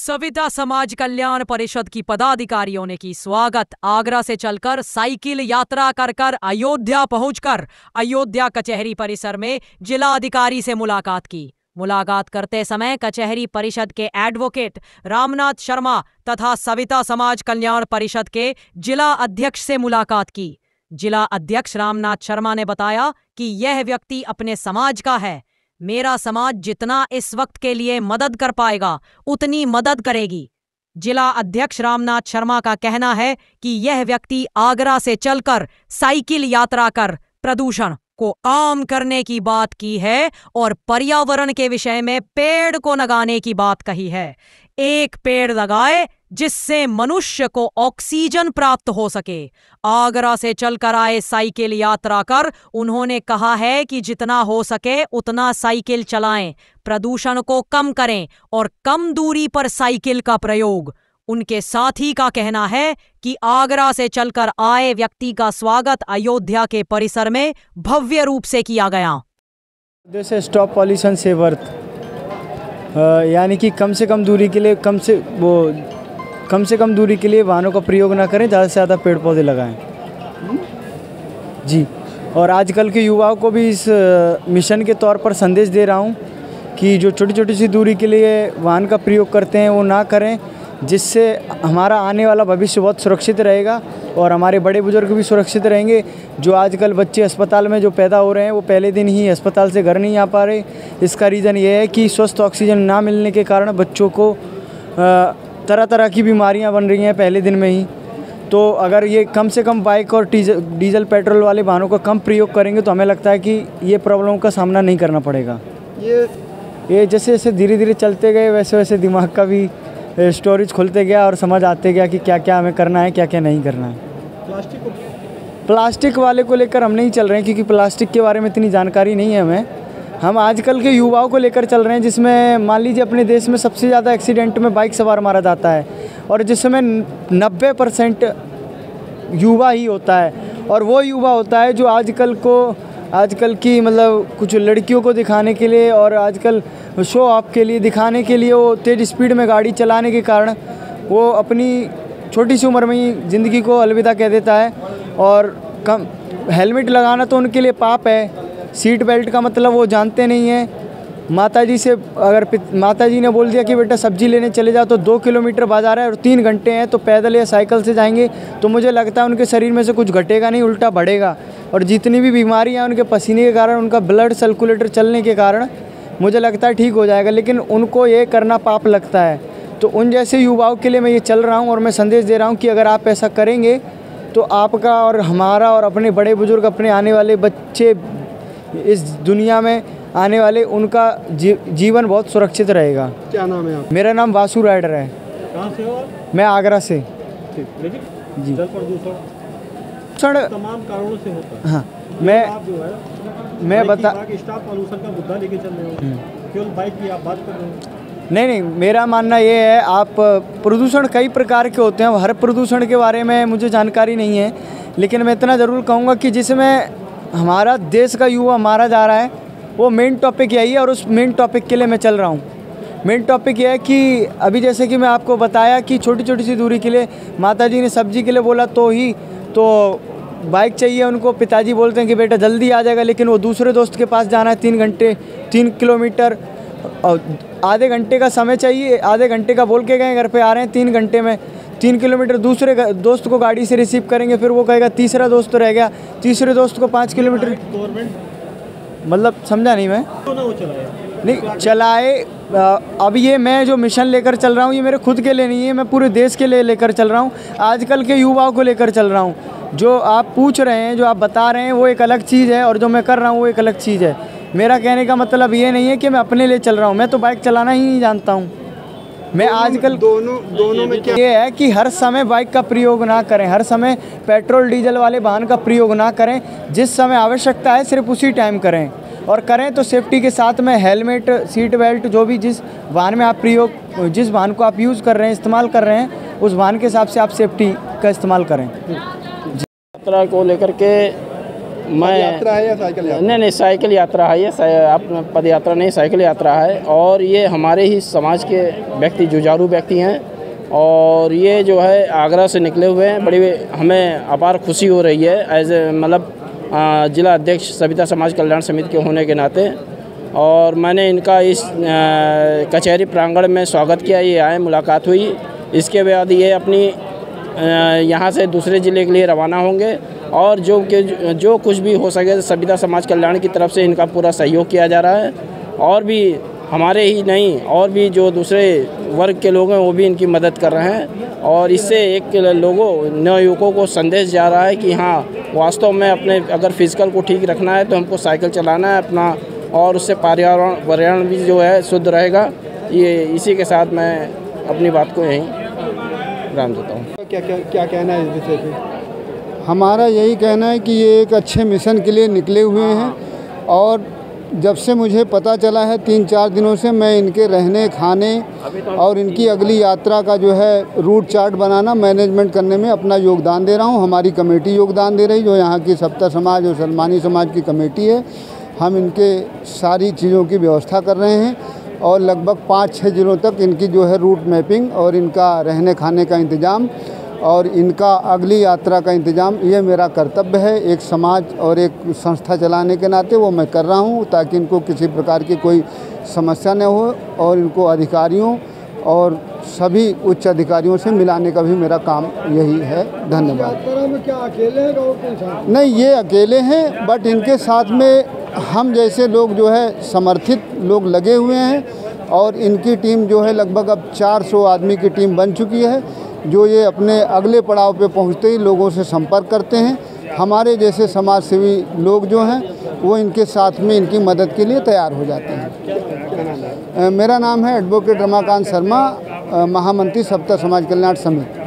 सविता समाज कल्याण परिषद की पदाधिकारियों ने की स्वागत। आगरा से चलकर साइकिल यात्रा कर अयोध्या पहुंचकर अयोध्या कचहरी परिसर में जिला अधिकारी से मुलाकात की। मुलाकात करते समय कचहरी परिषद के एडवोकेट रामनाथ शर्मा तथा सविता समाज कल्याण परिषद के जिला अध्यक्ष से मुलाकात की। जिला अध्यक्ष रामनाथ शर्मा ने बताया कि यह व्यक्ति अपने समाज का है। मेरा समाज जितना इस वक्त के लिए मदद कर पाएगा उतनी मदद करेगी। जिला अध्यक्ष रामनाथ शर्मा का कहना है कि यह व्यक्ति आगरा से चलकर साइकिल यात्रा कर प्रदूषण को आम करने की बात की है और पर्यावरण के विषय में पेड़ को लगाने की बात कही है। एक पेड़ लगाए जिससे मनुष्य को ऑक्सीजन प्राप्त हो सके। आगरा से चलकर आए साइकिल यात्रा कर उन्होंने कहा है कि जितना हो सके उतना साइकिल चलाएं, प्रदूषण को कम करें और कम दूरी पर साइकिल का प्रयोग। उनके साथी का कहना है कि आगरा से चलकर आए व्यक्ति का स्वागत अयोध्या के परिसर में भव्य रूप से किया गया। जैसे स्टॉप पॉल्यूशन से वर्थ, यानी कि कम से कम दूरी के लिए वाहनों का प्रयोग ना करें, ज़्यादा से ज़्यादा पेड़ पौधे लगाएं जी। और आजकल के युवाओं को भी इस मिशन के तौर पर संदेश दे रहा हूं कि जो छोटी छोटी सी दूरी के लिए वाहन का प्रयोग करते हैं वो ना करें, जिससे हमारा आने वाला भविष्य बहुत सुरक्षित रहेगा और हमारे बड़े बुजुर्ग भी सुरक्षित रहेंगे। जो आजकल बच्चे अस्पताल में जो पैदा हो रहे हैं वो पहले दिन ही अस्पताल से घर नहीं आ पा रहे। इसका रीज़न ये है कि स्वस्थ ऑक्सीजन ना मिलने के कारण बच्चों को तरह तरह की बीमारियां बन रही हैं पहले दिन में ही। तो अगर ये कम से कम बाइक और डीजल पेट्रोल वाले वाहनों का कम प्रयोग करेंगे तो हमें लगता है कि ये प्रॉब्लम का सामना नहीं करना पड़ेगा। ये जैसे जैसे धीरे धीरे चलते गए वैसे वैसे दिमाग का भी स्टोरेज खुलते गया और समझ आते गया कि क्या क्या हमें करना है, क्या क्या नहीं करना है। प्लास्टिक वाले को लेकर हम नहीं चल रहे हैं क्योंकि प्लास्टिक के बारे में इतनी जानकारी नहीं है हमें। हम आजकल के युवाओं को लेकर चल रहे हैं, जिसमें मान लीजिए अपने देश में सबसे ज़्यादा एक्सीडेंट में बाइक सवार मारा जाता है और जिसमें 90% युवा ही होता है। और वो युवा होता है जो आजकल की मतलब कुछ लड़कियों को दिखाने के लिए और आजकल शो ऑफ के लिए दिखाने के लिए वो तेज़ स्पीड में गाड़ी चलाने के कारण वो अपनी छोटी सी उम्र में ही ज़िंदगी को अलविदा कह देता है। और कम हेलमेट लगाना तो उनके लिए पाप है, सीट बेल्ट का मतलब वो जानते नहीं हैं। माताजी से अगर माताजी ने बोल दिया कि बेटा सब्जी लेने चले जाओ तो 2 किलोमीटर बाजार है और 3 घंटे हैं तो पैदल या साइकिल से जाएंगे तो मुझे लगता है उनके शरीर में से कुछ घटेगा नहीं, उल्टा बढ़ेगा। और जितनी भी बीमारियां उनके पसीने के कारण, उनका ब्लड सर्कुलेटर चलने के कारण मुझे लगता है ठीक हो जाएगा, लेकिन उनको ये करना पाप लगता है। तो उन जैसे युवाओं के लिए मैं ये चल रहा हूँ और मैं संदेश दे रहा हूँ कि अगर आप ऐसा करेंगे तो आपका और हमारा और अपने बड़े बुजुर्ग, अपने आने वाले बच्चे, इस दुनिया में आने वाले, उनका जीवन बहुत सुरक्षित रहेगा। क्या नाम है आपका? मेरा नाम वासु राइडर है। कहाँ से हो आप? मैं आगरा से। जी। जल प्रदूषण तमाम कारणों से होता है। हाँ, आप जो है मैं बता स्टॉप पॉल्यूशन का मुद्दा लेके चल रहे हो, केवल बाइक की आप बात कर रहे हो। नहीं, मेरा मानना ये है, आप प्रदूषण कई प्रकार के होते हैं, हर प्रदूषण के बारे में मुझे जानकारी नहीं है, लेकिन मैं इतना ज़रूर कहूँगा कि जिसमें हमारा देश का युवा मारा जा रहा है वो मेन टॉपिक यही है और उस मेन टॉपिक के लिए मैं चल रहा हूँ। मेन टॉपिक यह है कि अभी जैसे कि मैं आपको बताया कि छोटी छोटी सी दूरी के लिए माताजी ने सब्जी के लिए बोला तो बाइक चाहिए उनको, पिताजी बोलते हैं कि बेटा जल्दी आ जाएगा, लेकिन वो दूसरे दोस्त के पास जाना है 3 किलोमीटर और आधे घंटे का समय चाहिए, आधे घंटे का बोल के गए, घर पे आ रहे हैं 3 घंटे में 3 किलोमीटर। दूसरे दोस्त को गाड़ी से रिसीव करेंगे, फिर वो कहेगा तीसरा दोस्त रह गया, तीसरे दोस्त को 5 किलोमीटर। मतलब समझा नहीं मैं? नहीं चलाए। अब ये मैं जो मिशन लेकर चल रहा हूँ ये मेरे खुद के लिए नहीं है, मैं पूरे देश के लिए लेकर चल रहा हूँ, आजकल के युवाओं को लेकर चल रहा हूँ। जो आप पूछ रहे हैं, जो आप बता रहे हैं वो एक अलग चीज़ है और जो मैं कर रहा हूँ वो एक अलग चीज़ है। मेरा कहने का मतलब ये नहीं है कि मैं अपने लिए चल रहा हूँ, मैं तो बाइक चलाना ही नहीं जानता हूँ। मैं आजकल दोनों में क्या ये है कि हर समय बाइक का प्रयोग ना करें, हर समय पेट्रोल डीजल वाले वाहन का प्रयोग ना करें। जिस समय आवश्यकता है सिर्फ उसी टाइम करें, और करें तो सेफ्टी के साथ में हेलमेट, सीट बेल्ट, जो भी जिस वाहन में आप जिस वाहन को आप यूज़ कर रहे हैं, इस्तेमाल कर रहे हैं, उस वाहन के हिसाब से आप सेफ्टी का इस्तेमाल करें। यात्रा को लेकर के मैं यात्रा है या साइकिल यात्रा? नहीं, साइकिल यात्रा है ये, आप पद यात्रा नहीं, साइकिल यात्रा है। और ये हमारे ही समाज के व्यक्ति, जुझारू व्यक्ति हैं, और ये जो है आगरा से निकले हुए हैं। बड़ी हमें अपार खुशी हो रही है एज ए मतलब जिला अध्यक्ष सविता समाज कल्याण समिति के होने के नाते। और मैंने इनका इस कचहरी प्रांगण में स्वागत किया, ये आए, मुलाकात हुई। इसके बाद ये अपनी यहाँ से दूसरे ज़िले के लिए रवाना होंगे, और जो कुछ भी हो सके सविता समाज कल्याण की तरफ से इनका पूरा सहयोग किया जा रहा है। और भी हमारे ही नहीं, और भी जो दूसरे वर्ग के लोग हैं वो भी इनकी मदद कर रहे हैं। और इससे एक नवयुवकों को संदेश जा रहा है कि हाँ, वास्तव में अपने अगर फिजिकल को ठीक रखना है तो हमको साइकिल चलाना है अपना, और उससे पर्यावरण भी जो है शुद्ध रहेगा। ये इसी के साथ मैं अपनी बात को यहीं विराम देता हूँ। क्या कहना है इस विषय पे? हमारा यही कहना है कि ये एक अच्छे मिशन के लिए निकले हुए हैं, और जब से मुझे पता चला है 3-4 दिनों से, मैं इनके रहने खाने और इनकी अगली यात्रा का जो है रूट चार्ट बनाना, मैनेजमेंट करने में अपना योगदान दे रहा हूँ। हमारी कमेटी योगदान दे रही, जो यहाँ की सप्ता समाज और सलमानी समाज की कमेटी है। हम इनके सारी चीज़ों की व्यवस्था कर रहे हैं, और लगभग 5-6 दिनों तक इनकी जो है रूट मैपिंग और इनका रहने खाने का इंतज़ाम और इनका अगली यात्रा का इंतज़ाम, ये मेरा कर्तव्य है एक समाज और एक संस्था चलाने के नाते, वो मैं कर रहा हूँ, ताकि इनको किसी प्रकार की कोई समस्या न हो, और इनको अधिकारियों और सभी उच्च अधिकारियों से मिलाने का भी मेरा काम यही है। धन्यवाद। यात्रा में क्या अकेले हैं और कोई साथ? नहीं, ये अकेले हैं, बट इनके साथ में हम जैसे लोग जो है समर्थित लोग लगे हुए हैं, और इनकी टीम जो है लगभग अब 400 आदमी की टीम बन चुकी है, जो ये अपने अगले पड़ाव पे पहुंचते ही लोगों से संपर्क करते हैं। हमारे जैसे समाज सेवी लोग जो हैं वो इनके साथ में इनकी मदद के लिए तैयार हो जाते हैं। मेरा नाम है एडवोकेट रमाकांत शर्मा, महामंत्री सप्ता समाज कल्याण समिति।